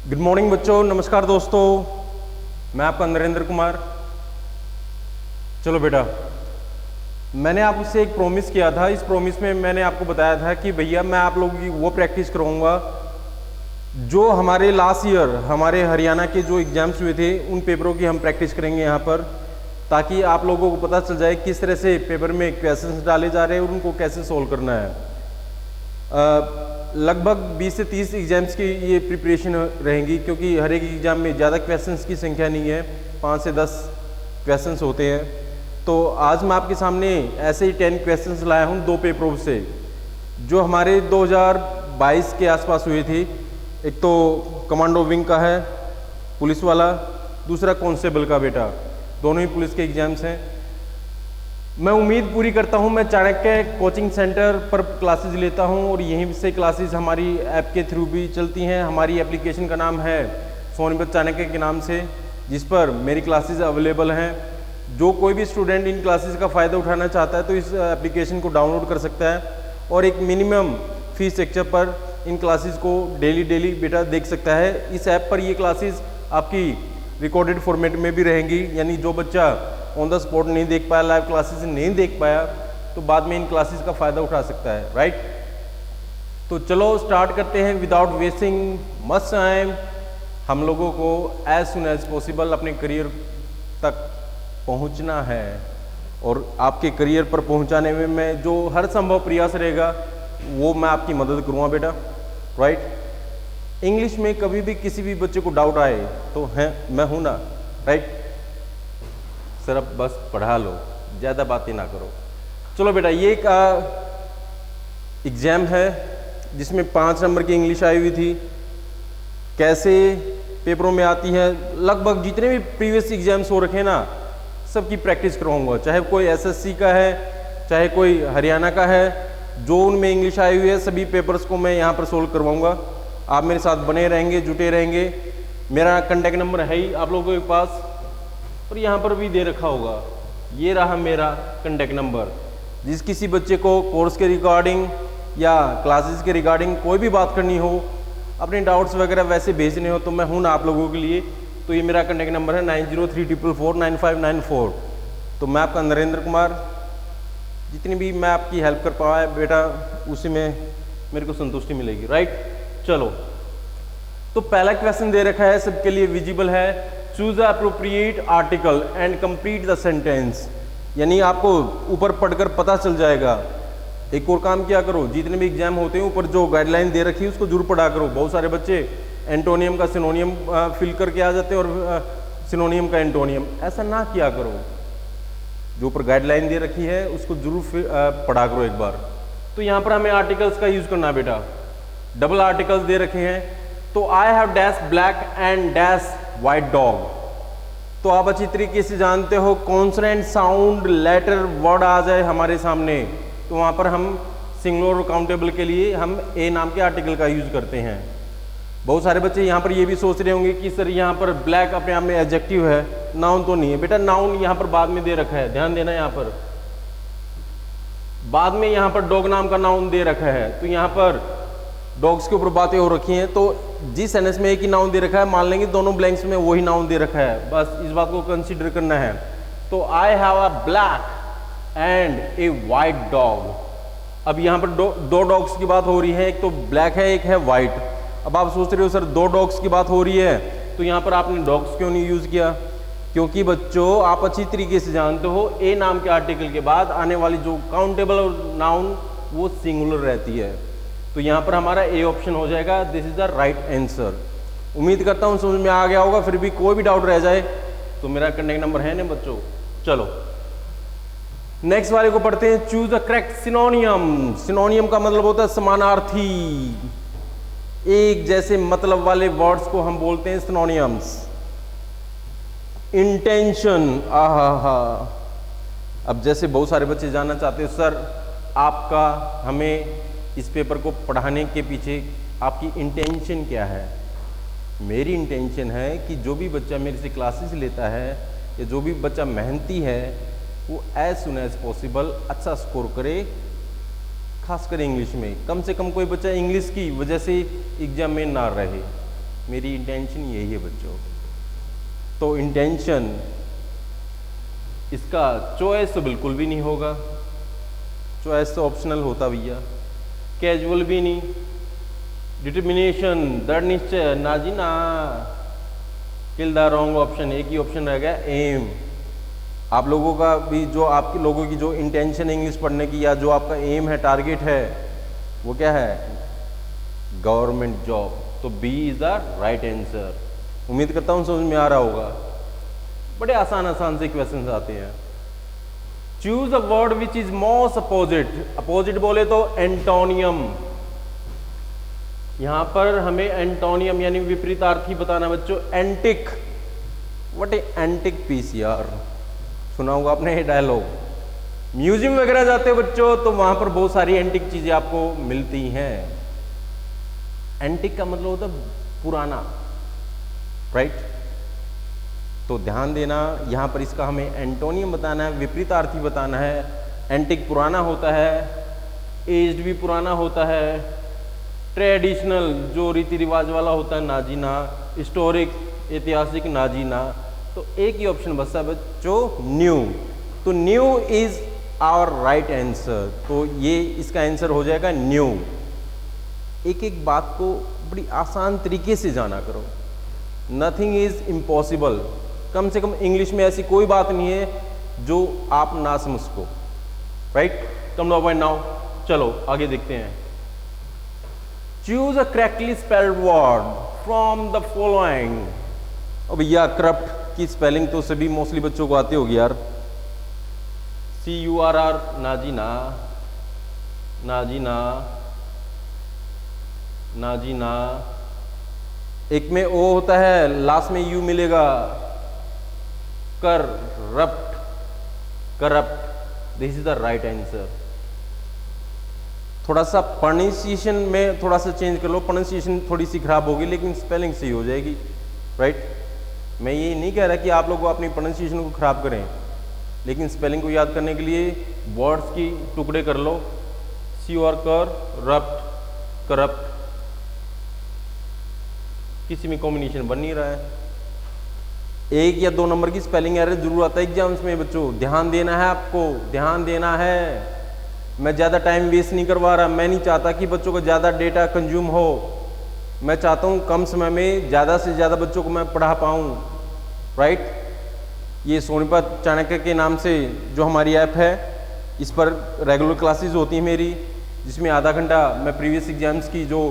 Good morning बच्चों, नमस्कार दोस्तों। मैं आपका नरेंद्र कुमार। चलो बेटा, मैंने आपसे एक प्रॉमिस किया था। इस प्रॉमिस में मैंने आपको बताया था कि भैया मैं आप लोगों की वो प्रैक्टिस कराऊंगा जो हमारे लास्ट ईयर हमारे हरियाणा के जो एग्जाम्स हुए थे उन पेपरों की हम प्रैक्टिस करेंगे यहाँ पर, ताकि आप लोगों को पता चल जाए किस तरह से पेपर में क्वेश्चंस डाले जा रहे हैं और उनको कैसे सोल्व करना है। लगभग 20 से 30 एग्जाम्स की ये प्रिपरेशन रहेंगी, क्योंकि हर एक एग्जाम में ज़्यादा क्वेश्चंस की संख्या नहीं है, 5 से 10 क्वेश्चंस होते हैं। तो आज मैं आपके सामने ऐसे ही 10 क्वेश्चंस लाया हूँ दो पेपरों से जो हमारे 2022 के आसपास हुई थी। एक तो कमांडो विंग का है पुलिस वाला, दूसरा कांस्टेबल का बेटा, दोनों ही पुलिस के एग्जाम्स हैं। मैं उम्मीद पूरी करता हूं, मैं चाणक्य कोचिंग सेंटर पर क्लासेस लेता हूं और यहीं से क्लासेस हमारी ऐप के थ्रू भी चलती हैं। हमारी एप्लीकेशन का नाम है सोनीपत चाणक्य के नाम से, जिस पर मेरी क्लासेस अवेलेबल हैं। जो कोई भी स्टूडेंट इन क्लासेस का फ़ायदा उठाना चाहता है तो इस एप्लीकेशन को डाउनलोड कर सकता है और एक मिनिमम फीस स्ट्रक्चर पर इन क्लासेस को डेली बेटा देख सकता है। इस ऐप पर ये क्लासेस आपकी रिकॉर्डेड फॉर्मेट में भी रहेंगी, यानी जो बच्चा ऑन द स्पॉट नहीं देख पाया, लाइव क्लासेस नहीं देख पाया, तो बाद में इन क्लासेस का फ़ायदा उठा सकता है, राइट। तो चलो स्टार्ट करते हैं विदाउट वेस्टिंग मच टाइम। हम लोगों को एज सुन एज पॉसिबल अपने करियर तक पहुंचना है और आपके करियर पर पहुंचाने में मैं जो हर संभव प्रयास रहेगा वो मैं आपकी मदद करूँगा बेटा, राइट। इंग्लिश में कभी भी किसी भी बच्चे को डाउट आए तो है मैं हूँ ना, राइट। सर अब बस पढ़ा लो, ज़्यादा बातें ना करो। चलो बेटा, ये एक एग्ज़ाम है जिसमें 5 नंबर की इंग्लिश आई हुई थी। कैसे पेपरों में आती है, लगभग जितने भी प्रीवियस एग्जाम्स हो रखे हैं ना, सबकी प्रैक्टिस करवाऊंगा। चाहे कोई एसएससी का है, चाहे कोई हरियाणा का है, जो उनमें इंग्लिश आई हुई है सभी पेपर्स को मैं यहाँ पर सोल्व करवाऊँगा। आप मेरे साथ बने रहेंगे, जुटे रहेंगे। मेरा कॉन्टैक्ट नंबर है ही आप लोगों के पास और यहाँ पर भी दे रखा होगा। ये रहा मेरा कॉन्टैक्ट नंबर। जिस किसी बच्चे को कोर्स के रिगार्डिंग या क्लासेस के रिगार्डिंग कोई भी बात करनी हो, अपने डाउट्स वगैरह वैसे भेजने हो, तो मैं हूँ ना आप लोगों के लिए। तो ये मेरा कॉन्टैक्ट नंबर है 9034449594। तो मैं आपका नरेंद्र कुमार। जितनी भी मैं आपकी हेल्प कर पाया बेटा, उसी में मेरे को संतुष्टि मिलेगी, राइट। चलो, तो पहला क्वेश्चन दे रखा है, सबके लिए विजिबल है। Choose the appropriate article and complete the sentence. यानी आपको ऊपर पढ़कर पता चल जाएगा। एक और काम क्या करो, जितने भी एग्जाम होते हैं ऊपर जो गाइडलाइन दे रखी है उसको जरूर पढ़ा करो। बहुत सारे बच्चे एंटोनियम का सिनोनियम फिल करके आ जाते हैं और सिनोनियम का एंटोनियम, ऐसा ना किया करो। जो ऊपर गाइडलाइन दे रखी है उसको जरूर पढ़ा करो एक बार। तो यहाँ पर हमें आर्टिकल्स का यूज करना बेटा। डबल आर्टिकल्स दे रखे हैं, तो I have dash black and dash white dog. तो आप अच्छी तरीके से जानते हो, कॉन्सोनेंट साउंड लेटर वर्ड आ जाए हमारे सामने तो वहाँ पर हम सिंगुलर और काउंटेबल के लिए हम ए नाम के आर्टिकल का यूज करते हैं। बहुत सारे बच्चे यहाँ पर ये भी सोच रहे होंगे कि सर यहाँ पर ब्लैक अपने आप में एडजेक्टिव है, नाउन तो नहीं है। बेटा नाउन यहाँ पर बाद में दे रखा है, ध्यान देना। यहाँ पर बाद में यहाँ पर डॉग नाम का नाउन दे रखा है, तो यहाँ पर डॉग्स के ऊपर बातें हो रखी हैं। तो जिस सेंटेंस में एक ही नाउन दे रखा है, मान लेंगे दोनों ब्लैंक्स में वही नाउन दे रखा है, बस इस बात को कंसीडर करना है। तो I have a black and A white dog. अब यहाँ पर दो डॉग्स की बात हो रही है, एक तो ब्लैक है, एक है वाइट। अब आप सोच रहे हो सर 2 डॉग्स की बात हो रही है, तो यहाँ पर आपने डॉग्स क्यों नहीं यूज किया? क्योंकि बच्चों आप अच्छी तरीके से जानते हो, ए नाम के आर्टिकल के बाद आने वाली जो काउंटेबल नाउन वो सिंगुलर रहती है। तो यहाँ पर हमारा ए ऑप्शन हो जाएगा। This is the right answer. उम्मीद करता हूँ समझ में आ गया होगा। फिर भी कोई भी डाउट रह जाए तो मेरा कॉन्टैक्ट नंबर है ना बच्चों। चलो नेक्स्ट वाले को पढ़ते हैं। Choose the correct सिनोनियम। सिनोनियम का मतलब होता है समानार्थी, एक जैसे मतलब वाले वर्ड्स को हम बोलते हैं सिनोनियम्स। इंटेंशन, आहा, अब जैसे बहुत सारे बच्चे जानना चाहते हैं सर आपका हमें इस पेपर को पढ़ाने के पीछे आपकी इंटेंशन क्या है? मेरी इंटेंशन है कि जो भी बच्चा मेरे से क्लासेस लेता है या जो भी बच्चा मेहनती है वो एज सुन एज पॉसिबल अच्छा स्कोर करे, खासकर इंग्लिश में। कम से कम कोई बच्चा इंग्लिश की वजह से एग्जाम में ना रहे। मेरी इंटेंशन यही है बच्चों। तो इंटेंशन, इसका चॉइस तो बिल्कुल भी नहीं होगा, चॉइस तो ऑप्शनल होता भैया। कैजुअल भी नहीं, डिटर्मिनेशन, दृढ़ निश्चय, ना जी ना। किल द रॉन्ग ऑप्शन, एक ही ऑप्शन रह गया एम। आप लोगों का भी जो आपके लोगों की जो इंटेंशन इंग्लिश पढ़ने की या जो आपका एम है, टारगेट है, वो क्या है? Government job. तो B is the right answer. उम्मीद करता हूँ समझ में आ रहा होगा। बड़े आसान आसान से क्वेश्चन आते हैं। Choose a word which is most opposite. Opposite बोले तो एंटोनियम। यहां पर हमें एंटोनियम यानी विपरीतार्थी बताना बच्चों। Antique, what a antique piece यार, सुना होगा आपने ये डायलॉग। म्यूजियम वगैरह जाते हो बच्चों तो वहां पर बहुत सारी एंटिक चीजें आपको मिलती हैं। एंटिक का मतलब होता है पुराना, राइट। तो ध्यान देना, यहां पर इसका हमें एंटोनियम बताना है, विपरीतार्थी बताना है। एंटिक पुराना होता है, एज्ड भी पुराना होता है, ट्रेडिशनल जो रीति रिवाज वाला होता है ना जी ना, हिस्टोरिक ऐतिहासिक ना जी ना। तो एक ही ऑप्शन बचता है बच्चों, न्यू। तो new is our right answer. तो ये इसका आंसर हो जाएगा न्यू। एक एक बात को बड़ी आसान तरीके से जाना करो। Nothing is impossible. कम से कम इंग्लिश में ऐसी कोई बात नहीं है जो आप ना समझ सको, right. Come two point now, चलो आगे देखते हैं। Choose a correctly spelled word from the following. अब भैया करप्ट की स्पेलिंग तो सभी मोस्टली बच्चों को आती होगी यार। CURR, ना जी ना, ना जी ना, ना जी ना। एक में ओ होता है, लास्ट में यू मिलेगा। Corrupt, corrupt, this is the right answer. थोड़ा सा प्रोनाउंसिएशन में थोड़ा सा चेंज कर लो, प्रोनाउंसिएशन थोड़ी सी खराब होगी लेकिन स्पेलिंग सही हो जाएगी, राइट। मैं ये नहीं कह रहा कि आप लोग अपनी प्रोनाउंसिएशन को खराब करें, लेकिन स्पेलिंग को याद करने के लिए वर्ड्स की टुकड़े कर लो। CUR, करप्ट, करप्ट, किसी में कॉम्बिनेशन बन नहीं रहा है। एक या दो नंबर की स्पेलिंग एरर जरूर आता है एग्जाम्स में बच्चों। ध्यान देना है आपको, ध्यान देना है। मैं ज़्यादा टाइम वेस्ट नहीं करवा रहा। मैं नहीं चाहता कि बच्चों को ज़्यादा डेटा कंज्यूम हो। मैं चाहता हूँ कम समय में ज़्यादा से ज़्यादा बच्चों को मैं पढ़ा पाऊँ, राइट। ये सोनीपत चाणक्य के नाम से जो हमारी ऐप है, इस पर रेगुलर क्लासेस होती हैं मेरी, जिसमें आधा घंटा मैं प्रीवियस एग्जाम्स की जो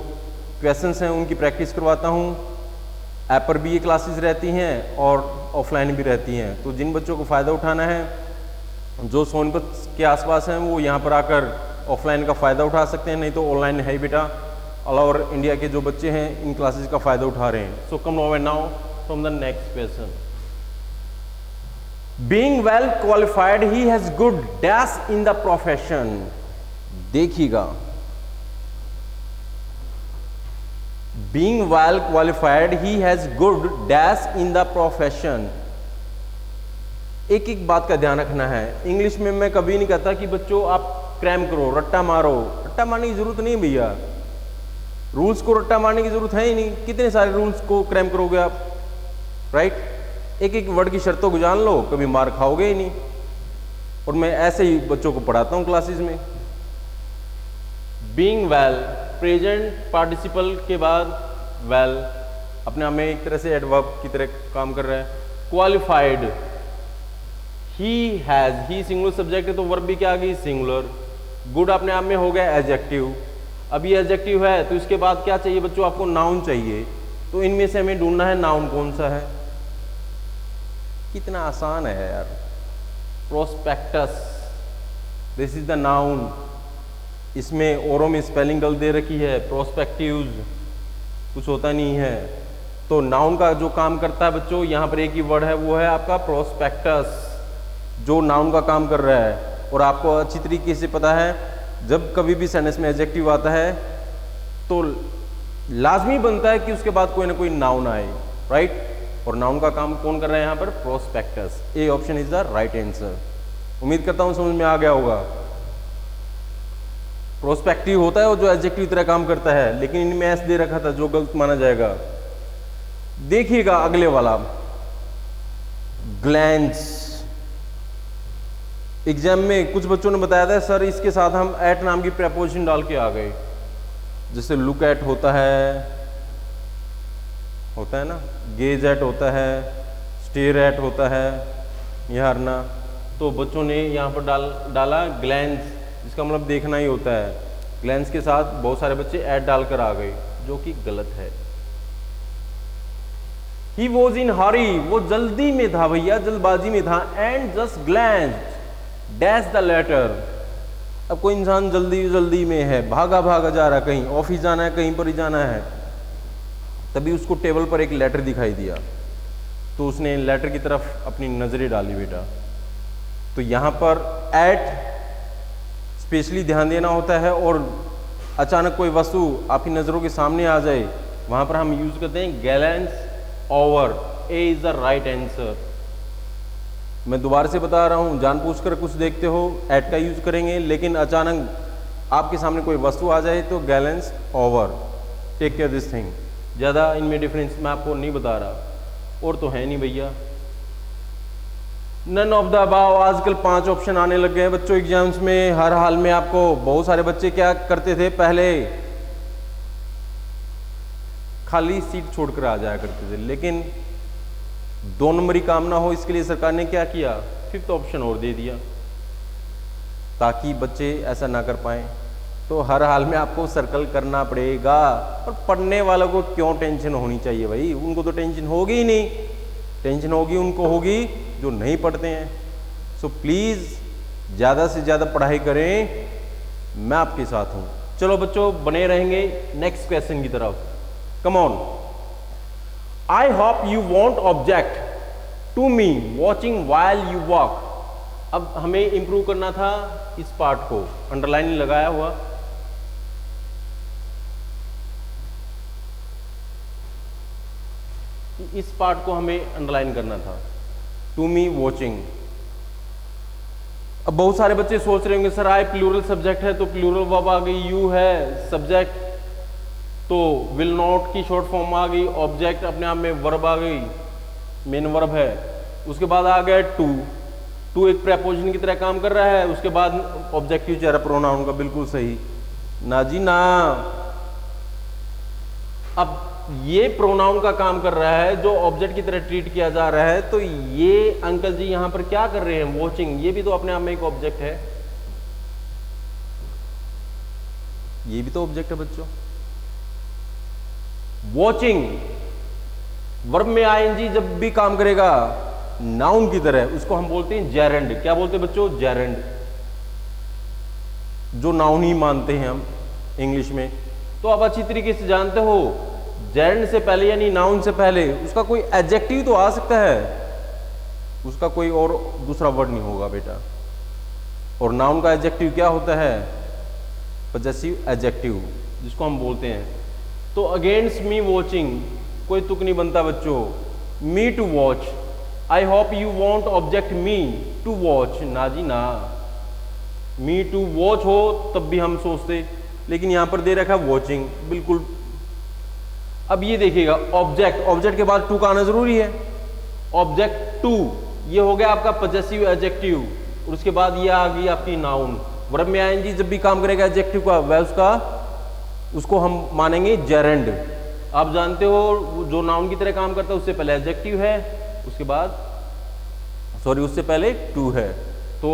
क्वेश्चंस हैं उनकी प्रैक्टिस करवाता हूँ। ऐप पर भी ये क्लासेस रहती हैं और ऑफलाइन भी रहती हैं। तो जिन बच्चों को फ़ायदा उठाना है, जो सोनीपत के आसपास हैं, वो यहाँ पर आकर ऑफलाइन का फ़ायदा उठा सकते हैं, नहीं तो ऑनलाइन है ही बेटा। ऑल ओवर इंडिया के जो बच्चे हैं इन क्लासेस का फ़ायदा उठा रहे हैं। So come now from the next question. Being well qualified he has good dash in the profession. देखिएगा, being well qualified he has good dash in the profession। एक एक बात का ध्यान रखना है। इंग्लिश में मैं कभी नहीं कहता कि बच्चों आप क्रैम करो, रट्टा मारो। रट्टा मारने की जरूरत नहीं भैया। रूल्स को रट्टा मारने की जरूरत है ही नहीं। कितने सारे रूल्स को क्रैम करोगे आप, राइट। एक एक वर्ड की शर्तों को जान लो, कभी मार खाओगे ही नहीं। और मैं ऐसे ही बच्चों को पढ़ाता हूं क्लासेस में। बीइंग वेल, प्रेजेंट पार्टिसिपल के बाद वेल अपने आप में एक तरह से एडवर्ब की तरह काम कर रहा है। Qualified, he has, he singular subject है तो वर्ब भी क्या आ गई, सिंगुलर। गुड अपने आप में हो गया एडजेक्टिव। अब ये एडजेक्टिव है तो इसके बाद क्या चाहिए बच्चों, आपको नाउन चाहिए। तो इनमें से हमें ढूंढना है नाउन कौन सा है। कितना आसान है यार। Prospectus, this is the noun. इसमें औरों में स्पेलिंग गलत दे रखी है, प्रोस्पेक्टिव्स कुछ होता नहीं है। तो नाउन का जो काम करता है बच्चों, यहाँ पर एक ही वर्ड है, वो है आपका प्रोस्पेक्टस, जो नाउन का काम कर रहा है। और आपको अच्छी तरीके से पता है, जब कभी भी सेंटेंस में एडजेक्टिव आता है तो लाजमी बनता है कि उसके बाद कोई ना कोई नाउन आए, राइट। और नाउन का काम कौन कर रहा है यहाँ पर, prospectus. A option is the right answer. उम्मीद करता हूँ समझ में आ गया होगा। प्रोस्पेक्टिव होता है और जो एडजेक्टिव तरह काम करता है, लेकिन इनमें एस दे रखा था जो गलत माना जाएगा। देखिएगा अगले वाला, ग्लैंस। एग्जाम में कुछ बच्चों ने बताया था सर इसके साथ हम एट नाम की प्रेपोजिशन डाल के आ गए, जैसे लुक एट होता है ना, गेज एट होता है, स्टेयर एट होता है, निहारना। तो बच्चों ने यहाँ पर डाला ग्लैंस, जिसका मतलब देखना ही होता है। ग्लैंस के साथ बहुत सारे बच्चे एट डालकर आ गए, जो कि गलत है। He was in hurry, वो जल्दी में था भैया, जल्दबाजी में था। And just glanced dash the letter. अब कोई इंसान जल्दी में है, भागा जा रहा है, कहीं ऑफिस जाना है, कहीं पर ही जाना है, तभी उसको टेबल पर एक लेटर दिखाई दिया, तो उसने लेटर की तरफ अपनी नजरें डाली बेटा। तो यहां पर एट स्पेशली ध्यान देना होता है, और अचानक कोई वस्तु आपकी नजरों के सामने आ जाए, वहां पर हम यूज करते हैं gallons over. A is the right answer. मैं दोबारा से बता रहा हूं, जानबूझकर कुछ देखते हो एट का यूज करेंगे, लेकिन अचानक आपके सामने कोई वस्तु आ जाए तो glance over. Take care this thing. ज़्यादा इनमें डिफरेंस मैं आपको नहीं बता रहा, और तो है नहीं भैया। None of the above. आजकल 5 ऑप्शन आने लग गए हैं बच्चों एग्जाम्स में, हर हाल में। आपको बहुत सारे बच्चे क्या करते थे, पहले खाली सीट छोड़कर आ जाया करते थे, लेकिन 2 नंबरी काम ना हो इसके लिए सरकार ने क्या किया, 5th ऑप्शन और दे दिया, ताकि बच्चे ऐसा ना कर पाए। तो हर हाल में आपको सर्कल करना पड़ेगा। और पढ़ने वालों को क्यों टेंशन होनी चाहिए भाई, उनको तो टेंशन होगी ही नहीं। टेंशन होगी उनको होगी जो नहीं पढ़ते हैं। सो प्लीज ज़्यादा से ज़्यादा पढ़ाई करें, मैं आपके साथ हूं। चलो बच्चों बने रहेंगे नेक्स्ट क्वेश्चन की तरफ। Come on. I hope you won't object to me watching while you walk. अब हमें इंप्रूव करना था इस पार्ट को, अंडरलाइन लगाया हुआ। इस पार्ट को हमें अंडरलाइन करना था, टू मी वॉचिंग। अब बहुत सारे बच्चे सोच रहे होंगे सर आई प्लूरल सब्जेक्ट है तो प्लूरल वर्ब आ गई, यू है सब्जेक्ट तो विल नॉट की शॉर्ट फॉर्म आ गई, ऑब्जेक्ट अपने आप में वर्ब आ गई, मेन वर्ब है। उसके बाद आ गया टू, टू एक प्रेपोजिशन की तरह काम कर रहा है। उसके बाद ऑब्जेक्टिव चेहरा प्रोनाउन का, बिल्कुल सही ना जी ना। अब ये प्रोनाउन का काम कर रहा है जो ऑब्जेक्ट की तरह ट्रीट किया जा रहा है, तो ये अंकल जी यहां पर क्या कर रहे हैं, वॉचिंग, ये भी तो अपने आप में एक ऑब्जेक्ट है, ये भी तो ऑब्जेक्ट है बच्चों। वॉचिंग वर्ब में आईएनजी जब भी काम करेगा नाउन की तरह, उसको हम बोलते हैं जेरेंड। क्या बोलते हैं बच्चों, जेरेंड, जो नाउन ही मानते हैं हम इंग्लिश में। तो आप अच्छी तरीके से जानते हो जेरेंड से पहले यानी नाउन से पहले उसका कोई एडजेक्टिव तो आ सकता है, उसका कोई और दूसरा वर्ड नहीं होगा बेटा। और नाउन का एडजेक्टिव क्या होता है, पजेसिव एडजेक्टिव, जिसको हम बोलते हैं। तो अगेंस्ट मी वॉचिंग कोई तुक नहीं बनता बच्चों, me to watch. I hope you won't object me to watch, ना जी ना। मी टू वॉच हो तब भी हम सोचते, लेकिन यहां पर दे रखा है वॉचिंग, बिल्कुल। अब ये देखिएगा ऑब्जेक्ट, ऑब्जेक्ट के बाद टू का आना जरूरी है। ऑब्जेक्ट टू ये हो गया आपका पजेसिव एडजेक्टिव, और उसके बाद ये आ गई आपकी नाउन। वर्ब में आएंगी जब भी काम करेगा एडजेक्टिव का, वह उसको हम मानेंगे जेरेंड। आप जानते हो जो नाउन की तरह काम करता है उससे पहले एडजेक्टिव है, उसके बाद उससे पहले टू है। तो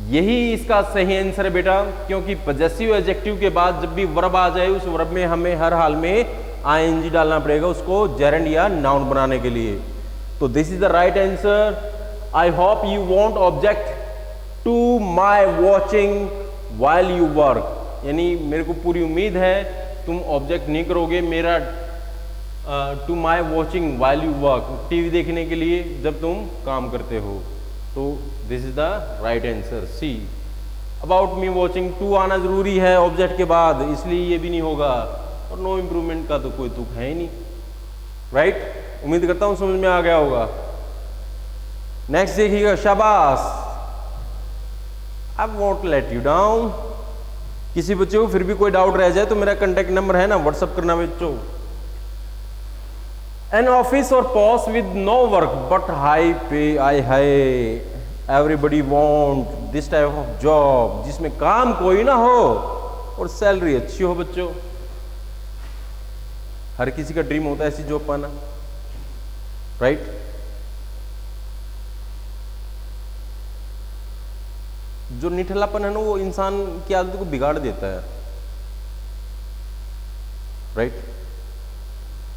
यही इसका सही आंसर है बेटा, क्योंकि पजेसिव एडजेक्टिव के बाद जब भी वर्ब आ जाए उस वर्ब में हमें हर हाल में आईएनजी डालना पड़ेगा उसको जेरेंड या नाउन बनाने के लिए। तो this is the right answer. I hope you won't object to my watching while you work, यानी मेरे को पूरी उम्मीद है तुम ऑब्जेक्ट नहीं करोगे मेरा to my watching while you work, TV देखने के लिए जब तुम काम करते हो। तो this is the right answer C. About me watching to आना जरूरी है ऑब्जेक्ट के बाद, इसलिए ये भी नहीं होगा। और नो इंप्रूवमेंट का तो कोई तुक है ही नहीं, राइट। उम्मीद करता हूं समझ में आ गया होगा। नेक्स्ट देखिएगा, शाबाश, I won't let you down. किसी बच्चे को फिर भी कोई डाउट रह जाए तो मेरा कांटेक्ट नंबर है ना, व्हाट्सअप करना बच्चों। An office or post with no work but high pay, I high, everybody want this type of job, जिसमें काम कोई ना हो और सैलरी अच्छी हो बच्चों। हर किसी का ड्रीम होता है ऐसी जॉब पाना, राइट? जो निठल्लापन है ना वो इंसान की आदत को बिगाड़ देता है, राइट?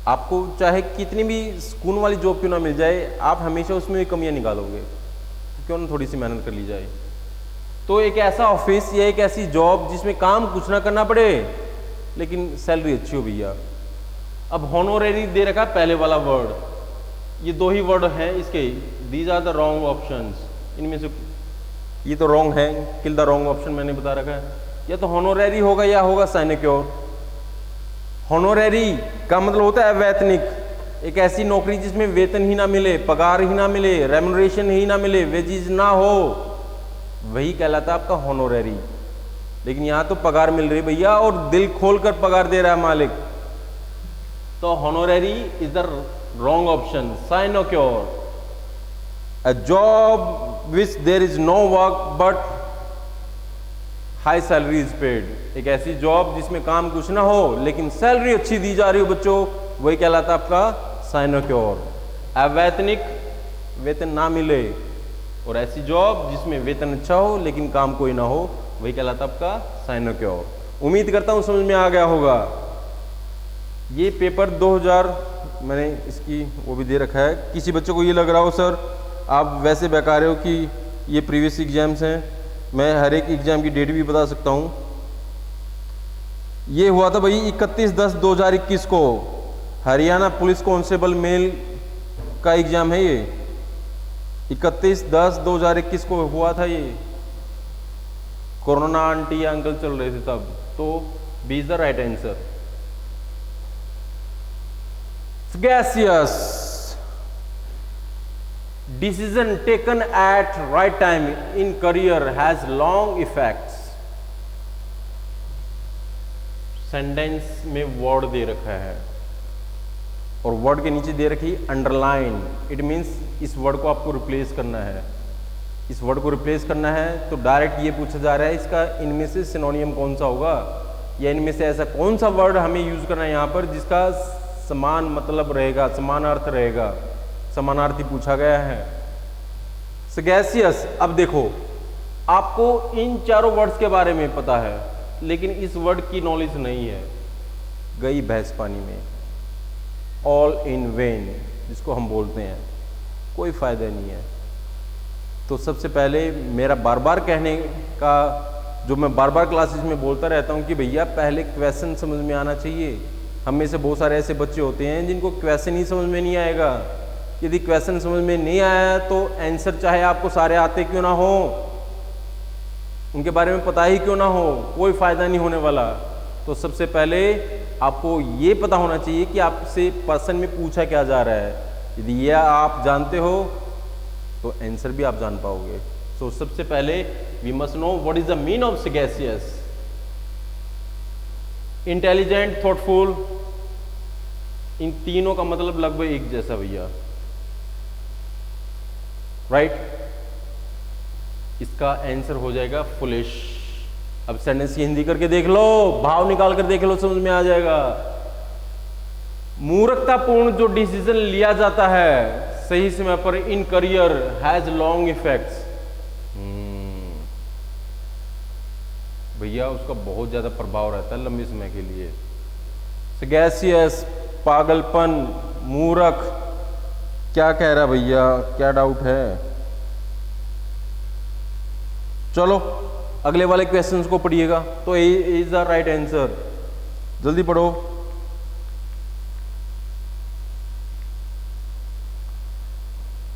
आपको चाहे कितनी भी सुकून वाली जॉब क्यों ना मिल जाए, आप हमेशा उसमें भी कमियां निकालोगे, तो क्यों ना थोड़ी सी मेहनत कर ली जाए। तो एक ऐसा ऑफिस या एक ऐसी जॉब जिसमें काम कुछ ना करना पड़े लेकिन सैलरी अच्छी हो भैया। अब हॉनोरेरी दे रखा है पहले वाला वर्ड, ये दो ही वर्ड हैं इसके, these are the wrong options. इनमें से ये तो रॉन्ग है, किल द रॉन्ग ऑप्शन मैंने बता रखा है। या तो हॉनोरेरी होगा या होगा साइनेक्योर। हॉनोरेरी का मतलब होता है वैतनिक, एक ऐसी नौकरी जिसमें वेतन ही ना मिले, पगार ही ना मिले, रेम्युनरेशन ही ना मिले, वेजेस ना हो, वही कहलाता है आपका हॉनोरेरी। लेकिन यहां तो पगार मिल रही भैया और दिल खोलकर पगार दे रहा है मालिक, तो honorary is the wrong option. Sinecure, a job which there is no work but high salary is paid, एक ऐसी जॉब जिसमें काम कुछ ना हो लेकिन सैलरी अच्छी दी जा रही हो बच्चों, वही कहलाता है आपका साइनेक्योर। अवैतनिक, वेतन ना मिले, और ऐसी जॉब जिसमें वेतन अच्छा हो लेकिन काम कोई ना हो, वही कहलाता है आपका साइनेक्योर। उम्मीद करता हूं समझ में आ गया होगा। ये पेपर 2000 मैंने इसकी वो भी दे रखा है। किसी बच्चे को ये लग रहा हो सर आप वैसे बता रहे हो कि ये प्रीवियस एग्जाम्स हैं, मैं हर एक एग्जाम की डेट भी बता सकता हूँ। ये हुआ था भाई 31/10/2021 को, हरियाणा पुलिस कांस्टेबल मेल का एग्जाम है ये। 31/10/2021 को हुआ था ये। कोरोना आंटी या अंकल चल रहे थे तब, तो B is the right answer. Gaseous, decision taken at right time in career has long effects। Sentence में वर्ड दे रखा है और वर्ड के नीचे दे रखी अंडरलाइन, इट मींस इस वर्ड को आपको रिप्लेस करना है। इस वर्ड को रिप्लेस करना है तो डायरेक्ट ये पूछा जा रहा है इसका इनमें से सिनोनियम कौन सा होगा, या इनमें से ऐसा कौन सा वर्ड हमें यूज करना है यहाँ पर जिसका समान मतलब रहेगा, समान अर्थ रहेगा, समानार्थी पूछा गया है। सगैसियस, अब देखो आपको इन चारों वर्ड्स के बारे में पता है लेकिन इस वर्ड की नॉलेज नहीं है। गई भैंस पानी में, ऑल इन वेन जिसको हम बोलते हैं, कोई फायदा नहीं है। तो सबसे पहले मेरा बार बार कहने का, जो मैं बार बार क्लासेस में बोलता रहता हूँ कि भैया पहले क्वेश्चन समझ में आना चाहिए। हम में से बहुत सारे ऐसे बच्चे होते हैं जिनको क्वेश्चन ही समझ में नहीं आएगा। यदि क्वेश्चन समझ में नहीं आया तो आंसर चाहे आपको सारे आते क्यों ना हो, उनके बारे में पता ही क्यों ना हो, कोई फायदा नहीं होने वाला। तो सबसे पहले आपको ये पता होना चाहिए कि आपसे पर्सन में पूछा क्या जा रहा है। यदि ये आप जानते हो तो आंसर भी आप जान पाओगे। सो सबसे पहले we must know what is the mean of sagacious. Intelligent, thoughtful, इन तीनों का मतलब लगभग एक जैसा भैया, राइट? इसका आंसर हो जाएगा फुलिश। अब सेंटेंस की हिंदी करके देख लो, भाव निकाल कर देख लो, समझ में आ जाएगा। मूर्खतापूर्ण जो डिसीजन लिया जाता है सही समय पर in career has long effects. भैया उसका बहुत ज्यादा प्रभाव रहता है लंबे समय के लिए। सगैसियस, पागलपन, मूर्ख, क्या कह रहा भैया, क्या डाउट है? चलो अगले वाले क्वेश्चंस को पढ़िएगा। तो A is the right answer, जल्दी पढ़ो।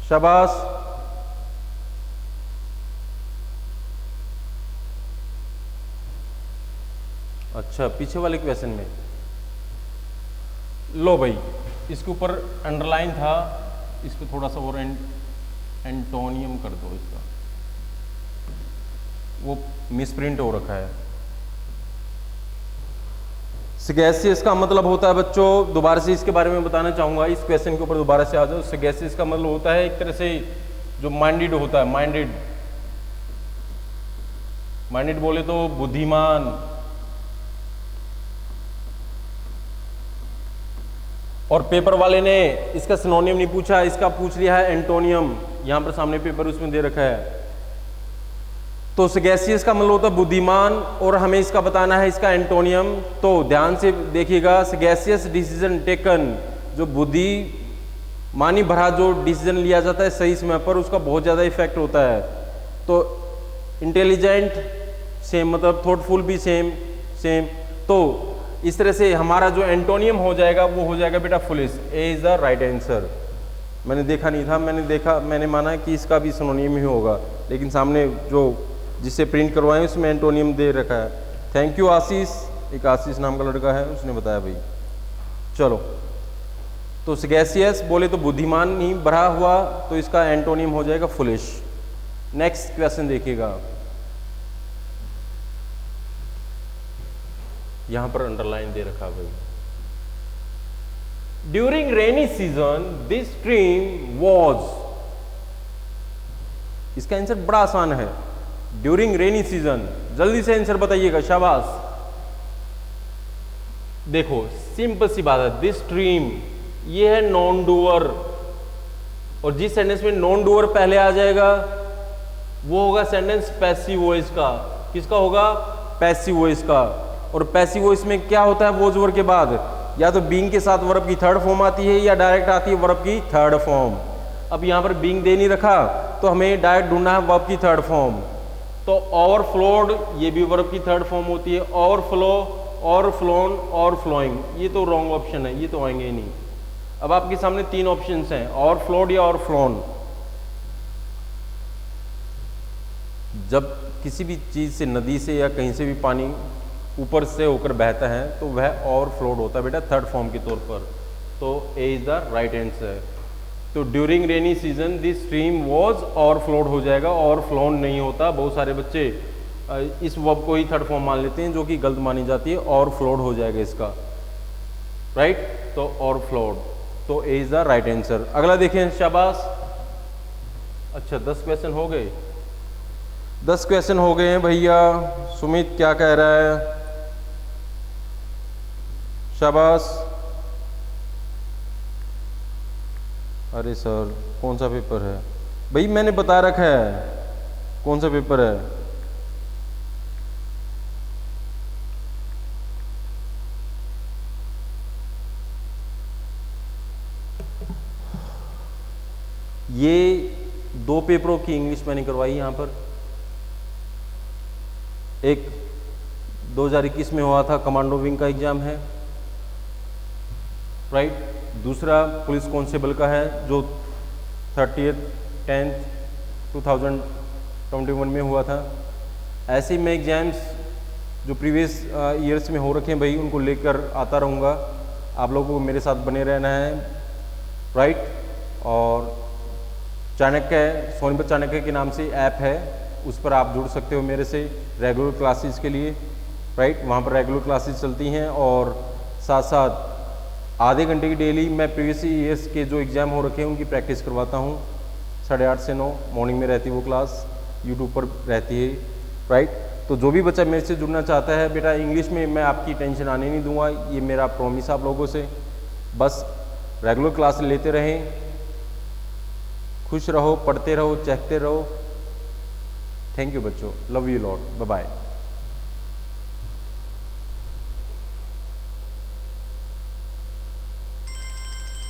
शाबाश। अच्छा, पीछे वाले क्वेश्चन में लो भाई, इसके ऊपर अंडरलाइन था, इसको थोड़ा सा और एंटोनियम कर दो, इसका वो मिसप्रिंट हो रखा है। सगैसियस का मतलब होता है बच्चों, दोबारा से इसके बारे में बताना चाहूंगा, इस क्वेश्चन के ऊपर दोबारा से आ जाओ। सगैसियस का मतलब होता है एक तरह से जो माइंडेड होता है, माइंडेड बोले तो बुद्धिमान। और पेपर वाले ने इसका सिनोनियम नहीं पूछा, इसका पूछ लिया है एंटोनियम, यहां पर सामने पेपर उसमें दे रखा है। तो सगैसियस का मतलब होता है बुद्धिमान, और हमें इसका बताना है इसका एंटोनियम। तो ध्यान से देखिएगा, सगैसियस डिसीजन टेकन, जो बुद्धिमानी भरा जो डिसीजन लिया जाता है सही समय पर, उसका बहुत ज़्यादा इफेक्ट होता है। तो इंटेलिजेंट सेम, मतलब थॉटफुल भी सेम। तो इस तरह से हमारा जो एंटोनियम हो जाएगा वो हो जाएगा बेटा foolish. A is the right answer. मैंने देखा नहीं था, मैंने माना कि इसका भी सिनोनियम ही होगा, लेकिन सामने जो जिससे प्रिंट करवाएं उसमें एंटोनियम दे रखा है। थैंक यू आशीष, एक आशीष नाम का लड़का है, उसने बताया भाई। चलो, तो सगैसियस बोले तो बुद्धिमान ही भरा हुआ, तो इसका एंटोनियम हो जाएगा फुलिश। नेक्स्ट क्वेश्चन देखिएगा, यहां पर अंडरलाइन दे रखा भाई। During rainy season this stream was, इसका आंसर बड़ा आसान है, ड्यूरिंग रेनी सीजन। जल्दी से आंसर बताइएगा, शाबाश। देखो सिंपल सी बात है, दिस स्ट्रीम ये है नॉन डूअर, और जिस सेंटेंस में नॉन डूअर पहले आ जाएगा वो होगा सेंटेंस पैसिव वॉइस का। किसका होगा? पैसिव वॉइस का। और पैसिव वॉइस में क्या होता है? वॉज वर्ब के बाद या तो बीइंग के साथ वर्ब की थर्ड फॉर्म आती है, या डायरेक्ट आती है वर्ब की थर्ड फॉर्म। अब यहां पर बीइंग दे नहीं रखा, तो हमें डायरेक्ट ढूंढना है वर्ब की थर्ड फॉर्म। तो ओवरफ्लोड, ये भी वर्ब की थर्ड फॉर्म होती है। ओवरफ्लो, ओवरफ्लोन, ओवरफ्लोइंग, ये तो रॉन्ग ऑप्शन है, ये तो आएंगे ही नहीं। अब आपके सामने तीन ऑप्शंस हैं, ओवरफ्लोड या ओवरफ्लोन। जब किसी भी चीज से, नदी से या कहीं से भी पानी ऊपर से होकर बहता है तो वह ओवरफ्लोड होता है बेटा थर्ड फॉर्म के तौर पर। तो A is the right answer. तो during rainy season this stream was overflowed हो जाएगा, ओवरफ्लोन नहीं होता। बहुत सारे बच्चे इस वर्ब को ही थर्ड फॉर्म मान लेते हैं, जो कि गलत मानी जाती है। ओवरफ्लोड हो जाएगा इसका, राइट। तो ओवरफ्लोड, तो A is the right answer. अगला देखें, शाबाश। अच्छा 10 क्वेश्चन हो गए, 10 क्वेश्चन हो गए हैं भैया। सुमित क्या कह रहा है? शाबाश। अरे सर कौन सा पेपर है भाई? मैंने बता रखा है कौन सा पेपर है। ये 2 पेपरों की इंग्लिश मैंने करवाई यहां पर। एक 2021 में हुआ था, कमांडो विंग का एग्जाम है, राइट। दूसरा पुलिस कांस्टेबल का है, जो 30/10/2021 में हुआ था। ऐसे ही मैं एग्जाम्स जो प्रीवियस ईयर्स में हो रखे हैं भाई, उनको लेकर आता रहूँगा। आप लोगों को मेरे साथ बने रहना है, राइट। और चाणक्य, सोनीपत चाणक्य के नाम से ऐप है, उस पर आप जुड़ सकते हो मेरे से रेगुलर क्लासेस के लिए, राइट। वहाँ पर रेगुलर क्लासेस चलती हैं, और साथ साथ आधे घंटे की डेली मैं प्रीवियस ईयर्स के जो एग्ज़ाम हो रखे हैं उनकी प्रैक्टिस करवाता हूँ। 8:30 से 9 मॉर्निंग में रहती है वो क्लास, यूट्यूब पर रहती है, राइट। तो जो भी बच्चा मेरे से जुड़ना चाहता है बेटा, इंग्लिश में मैं आपकी टेंशन आने नहीं दूंगा, ये मेरा प्रॉमिस आप लोगों से। बस रेगुलर क्लास लेते रहें, खुश रहो, पढ़ते रहो, चहकते रहो। थैंक यू बच्चों, love you lot, bye bye.